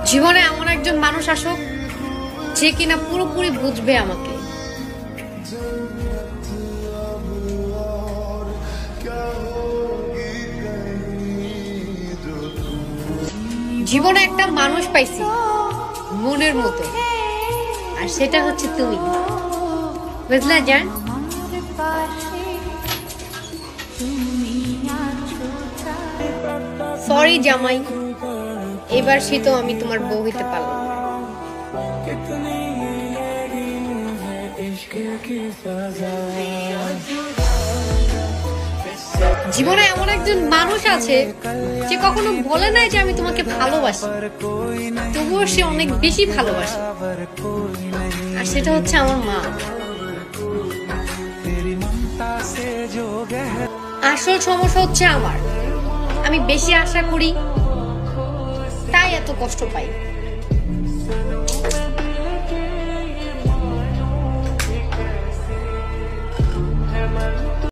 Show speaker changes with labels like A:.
A: জীবনে এমন একজন মানুষ আসুক যে কিনা পুরোপুরি বুঝবে আমাকে। জীবনে একটা মানুষ পাইছি মনের মতো, আর সেটা হচ্ছে তুমি। বুঝলা জান? সরি জামাই, এবার সে তো আমি তোমার বউ হইতে পারলাম না। জীবনে এমন একজন মানুষ আছে যে কখনো বলে নাই যে আমি তোমাকে ভালোবাসি, তবুও সে অনেক বেশি ভালোবাসে, আর সেটা হচ্ছে আমার মা। আসল সমস্যা হচ্ছে আমি বেশি আশা করি, তাই এত কষ্ট পাই।